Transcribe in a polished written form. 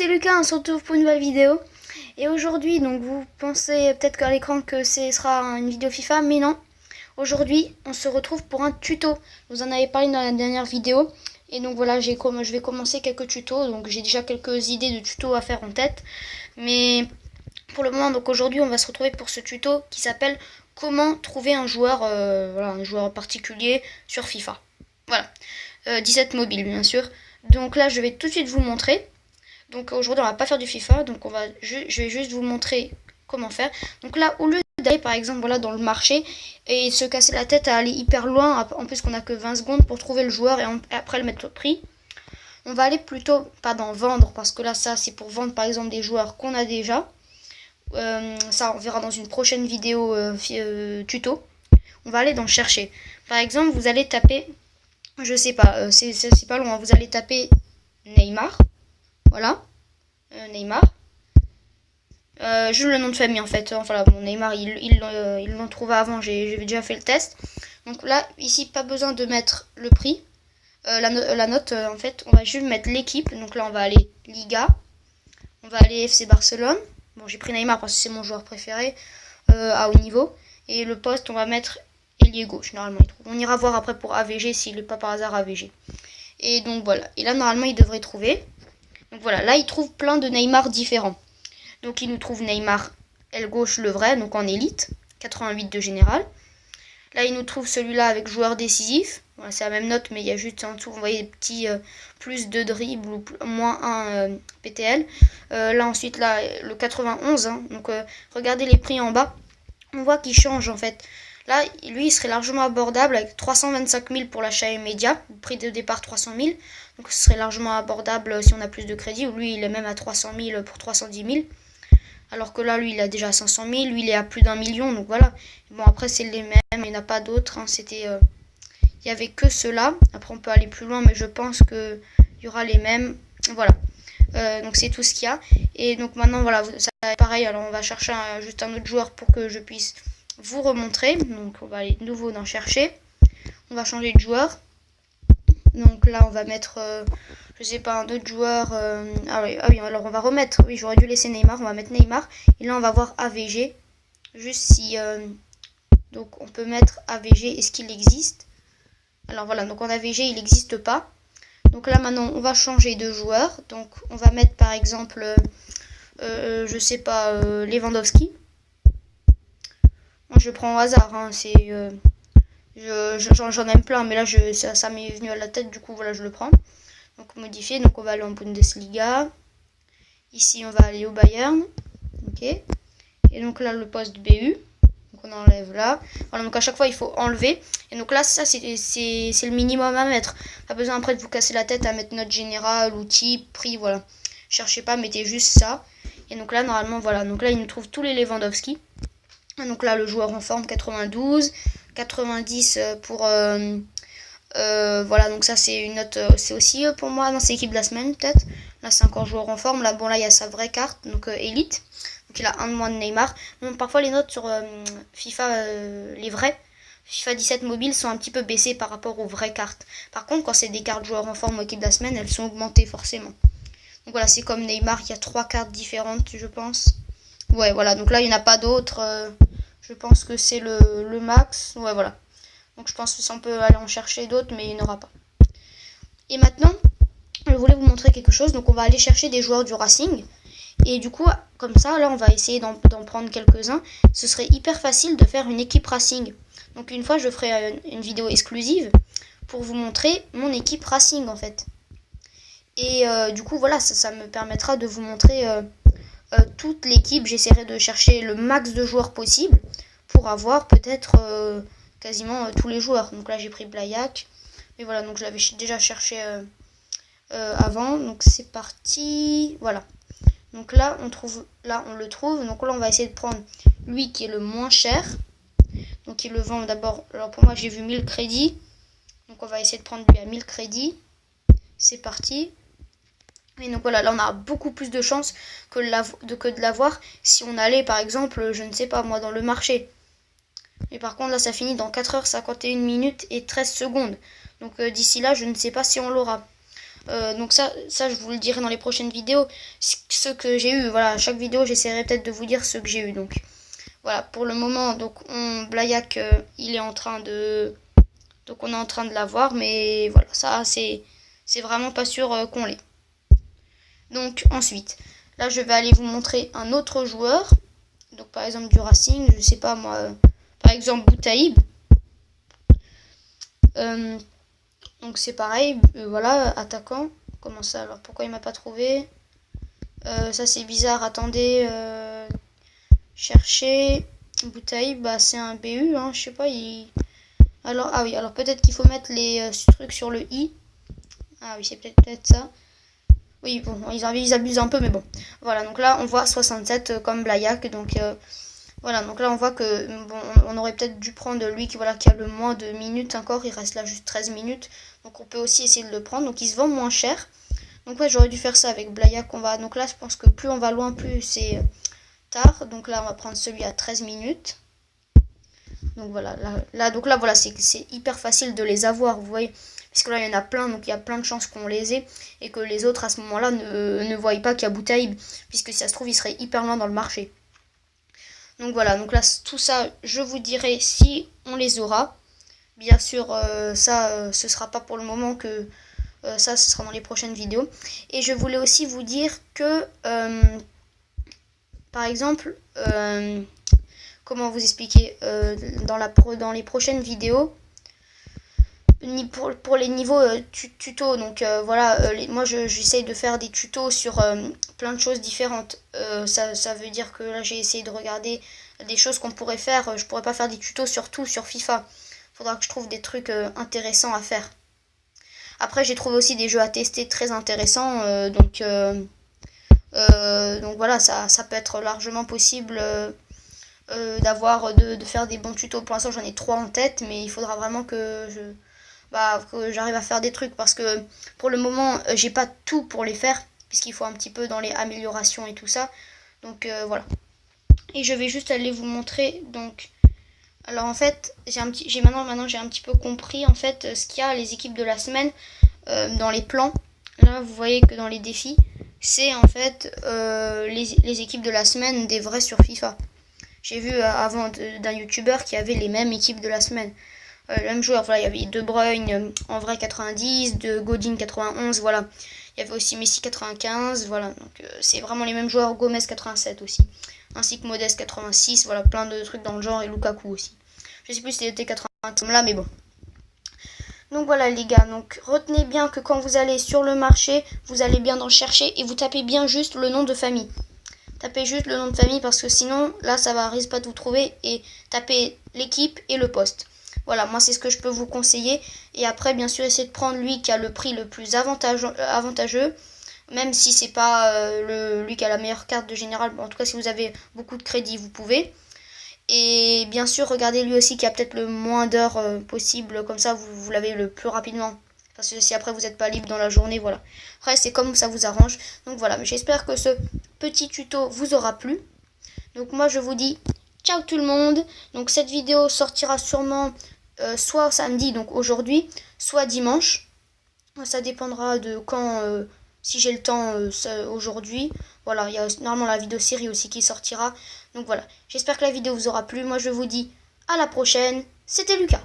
c'est Lucas, on se retrouve pour une nouvelle vidéo. Et aujourd'hui, donc vous pensez peut-être qu'à l'écran que ce sera une vidéo FIFA, mais non. Aujourd'hui, on se retrouve pour un tuto. Vous en avez parlé dans la dernière vidéo. Et donc voilà, je vais commencer quelques tutos. Donc j'ai déjà quelques idées de tutos à faire en tête. Mais pour le moment, donc aujourd'hui, on va se retrouver pour ce tuto qui s'appelle comment trouver un joueur, voilà, un joueur particulier sur FIFA. Voilà, 17 mobile bien sûr. Donc là, je vais tout de suite vous montrer. Donc aujourd'hui, on va pas faire du FIFA, donc je vais juste vous montrer comment faire. Donc là, au lieu d'aller par exemple voilà dans le marché et se casser la tête à aller hyper loin, en plus qu'on a que 20 secondes pour trouver le joueur et après le mettre au prix, on va aller plutôt pas dans vendre, parce que là ça c'est pour vendre par exemple des joueurs qu'on a déjà. Ça on verra dans une prochaine vidéo tuto. On va aller dans chercher. Par exemple, vous allez taper, je sais pas, c'est pas loin, vous allez taper Neymar. Voilà, Neymar. Juste le nom de famille en fait. Voilà, bon, Neymar, ils l'ont trouvé avant, j'ai déjà fait le test. Donc là, ici, pas besoin de mettre le prix, la note en fait. On va juste mettre l'équipe. Donc là, on va aller Liga. On va aller FC Barcelone. Bon, j'ai pris Neymar parce que c'est mon joueur préféré à haut niveau. Et le poste, on va mettre ailier gauche. Normalement, on ira voir après pour AVG s'il n'est pas par hasard AVG. Et donc voilà. Et là, normalement, il devrait trouver. Donc voilà, là il trouve plein de Neymar différents. Donc il nous trouve Neymar aile gauche le vrai, donc en élite, 88 de général. Là il nous trouve celui-là avec joueur décisif. Voilà, c'est la même note, mais il y a juste en dessous, vous voyez, des petits plus de dribble ou moins 1 PTL. Là ensuite, là, le 91, hein, donc regardez les prix en bas. On voit qu'il change en fait. Là, lui, il serait largement abordable avec 325 000 pour l'achat immédiat, prix de départ 300 000. Donc ce serait largement abordable si on a plus de crédit. Ou lui, il est même à 300 000 pour 310 000. Alors que là, lui, il a déjà 500 000. Lui, il est à plus d'1 million. Donc voilà. Bon, après, c'est les mêmes. Il n'y en a pas d'autres. Hein. Il n'y avait que ceux-là. Après, on peut aller plus loin, mais je pense qu'il y aura les mêmes. Voilà. Donc c'est tout ce qu'il y a. Et donc maintenant, voilà, ça va être pareil. Alors on va chercher juste un autre joueur pour que je puisse vous remontrer. Donc on va aller de nouveau dans chercher. On va changer de joueur. Donc là on va mettre je sais pas, un autre joueur. Ah oui, alors on va remettre, oui, j'aurais dû laisser Neymar. On va mettre Neymar. Et là on va voir AVG. Juste si donc on peut mettre AVG, est-ce qu'il existe? Alors voilà, donc en AVG il n'existe pas. Donc là maintenant on va changer de joueur. Donc on va mettre par exemple je sais pas, Lewandowski. Moi je prends au hasard, hein, c'est j'en aime plein, mais là ça m'est venu à la tête, du coup voilà, je le prends. Donc modifier, donc on va aller en Bundesliga. Ici on va aller au Bayern. Ok. Et donc là le poste BU. Donc on enlève là. Voilà, donc à chaque fois il faut enlever. Et donc là ça c'est le minimum à mettre. Pas besoin après de vous casser la tête à mettre note générale, outil, prix, voilà. Cherchez pas, mettez juste ça. Et donc là normalement voilà. Donc là il nous trouve tous les Lewandowski. Donc là le joueur en forme 92, 90 pour voilà, donc ça c'est une note, c'est aussi pour moi, non c'est équipe de la semaine peut-être. Là c'est encore joueur en forme. Là bon, là il y a sa vraie carte, donc élite. Donc il a un de moins de Neymar. Bon, parfois les notes sur FIFA, les vrais FIFA 17 mobile sont un petit peu baissées par rapport aux vraies cartes. Par contre quand c'est des cartes joueurs en forme ou équipe de la semaine, elles sont augmentées forcément. Donc voilà, c'est comme Neymar, il y a 3 cartes différentes je pense. Ouais voilà, donc là il n'y en a pas d'autres. Je pense que c'est le max. Ouais voilà. Donc je pense que ça on peut aller en chercher d'autres, mais il n'y en aura pas. Et maintenant, je voulais vous montrer quelque chose. Donc on va aller chercher des joueurs du Racing. Et du coup, comme ça, là on va essayer d'en prendre quelques-uns. Ce serait hyper facile de faire une équipe Racing. Donc une fois je ferai une vidéo exclusive pour vous montrer mon équipe Racing en fait. Et du coup voilà, ça me permettra de vous montrer toute l'équipe. J'essaierai de chercher le max de joueurs possible pour avoir peut-être quasiment tous les joueurs. Donc là j'ai pris Blaillac, mais voilà, donc je l'avais déjà cherché avant. Donc c'est parti, voilà. Donc là on le trouve. Donc là on va essayer de prendre lui qui est le moins cher. Donc il le vend d'abord. Alors pour moi j'ai vu 1000 crédits. Donc on va essayer de prendre lui à 1000 crédits. C'est parti. Et donc voilà, là on a beaucoup plus de chances que de l'avoir si on allait par exemple, je ne sais pas moi, dans le marché. Mais par contre là ça finit dans 4h51 minutes et 13 secondes. Donc d'ici là je ne sais pas si on l'aura. Donc ça je vous le dirai dans les prochaines vidéos, ce que j'ai eu. Voilà, à chaque vidéo j'essaierai peut-être de vous dire ce que j'ai eu. Donc voilà, pour le moment, donc Blaillac il est en train de, donc on est en train de l'avoir, mais voilà, ça c'est vraiment pas sûr qu'on l'ait. Donc ensuite, là je vais aller vous montrer un autre joueur. Donc par exemple du Racing, je sais pas moi, par exemple Boutaïb. Donc c'est pareil, voilà, attaquant. Comment ça alors? Pourquoi il m'a pas trouvé? Ça c'est bizarre, attendez, chercher. Boutaïb, bah c'est un BU, hein, je sais pas, Alors, ah oui, alors peut-être qu'il faut mettre les trucs sur le i. Ah oui, c'est peut-être ça. Oui, bon, ils abusent un peu, mais bon. Voilà, donc là, on voit 67 comme Blaillac. Donc, voilà, donc là, on voit que bon, on aurait peut-être dû prendre lui qui a le moins de minutes encore. Il reste là juste 13 minutes. Donc, on peut aussi essayer de le prendre. Donc, il se vend moins cher. Donc, ouais, j'aurais dû faire ça avec Blaillac. Donc là, je pense que plus on va loin, plus c'est tard. Donc là, on va prendre celui à 13 minutes. Donc voilà, donc là voilà, c'est hyper facile de les avoir, vous voyez. Parce que là, il y en a plein, donc il y a plein de chances qu'on les ait. Et que les autres, à ce moment-là, ne voient pas qu'il y a Boutaïb. Puisque si ça se trouve, il serait hyper loin dans le marché. Donc voilà, donc là, tout ça, je vous dirai si on les aura. Bien sûr, ce sera pas pour le moment que... ça, ce sera dans les prochaines vidéos. Et je voulais aussi vous dire que... par exemple... comment vous expliquer, dans les prochaines vidéos, pour les niveaux tuto. Donc voilà, moi j'essaye de faire des tutos sur plein de choses différentes. Ça veut dire que là j'ai essayé de regarder des choses qu'on pourrait faire. Je pourrais pas faire des tutos sur tout sur FIFA. Faudra que je trouve des trucs intéressants à faire. Après j'ai trouvé aussi des jeux à tester très intéressants. Donc voilà, ça peut être largement possible de faire des bons tutos. Pour l'instant j'en ai 3 en tête, mais il faudra vraiment que j'arrive à faire des trucs, parce que pour le moment j'ai pas tout pour les faire, puisqu'il faut un petit peu dans les améliorations et tout ça. Donc voilà. Et je vais juste aller vous montrer. Donc alors en fait maintenant j'ai un petit peu compris en fait ce qu'il y a, les équipes de la semaine dans les plans. Là vous voyez que dans les défis, c'est en fait les équipes de la semaine des vrais sur FIFA. J'ai vu avant d'un youtubeur qui avait les mêmes équipes de la semaine. Le même joueur, voilà, il y avait De Bruyne en vrai 90, de Godin 91, voilà. Il y avait aussi Messi 95, voilà. Donc c'est vraiment les mêmes joueurs, Gomez 87 aussi. Ainsi que Modeste 86, voilà, plein de trucs dans le genre, et Lukaku aussi. Je sais plus si c'était 80 là, mais bon. Donc voilà les gars, donc retenez bien que quand vous allez sur le marché, vous allez bien dans le chercher et vous tapez bien juste le nom de famille. Tapez juste le nom de famille, parce que sinon, là, risque pas de vous trouver, et tapez l'équipe et le poste. Voilà, moi, c'est ce que je peux vous conseiller. Et après, bien sûr, essayez de prendre lui qui a le prix le plus avantageux, même si c'est pas lui qui a la meilleure carte de général. En tout cas, si vous avez beaucoup de crédit, vous pouvez. Et bien sûr, regardez lui aussi qui a peut-être le moins d'heures possible. Comme ça, vous l'avez le plus rapidement. Parce que si après vous n'êtes pas libre dans la journée, voilà. Après, c'est comme ça vous arrange. Donc voilà, mais j'espère que ce petit tuto vous aura plu. Donc moi, je vous dis ciao tout le monde. Donc cette vidéo sortira sûrement soit samedi, donc aujourd'hui, soit dimanche. Ça dépendra de quand, si j'ai le temps aujourd'hui. Voilà, il y a normalement la vidéo série aussi qui sortira. Donc voilà, j'espère que la vidéo vous aura plu. Moi, je vous dis à la prochaine. C'était Lucas.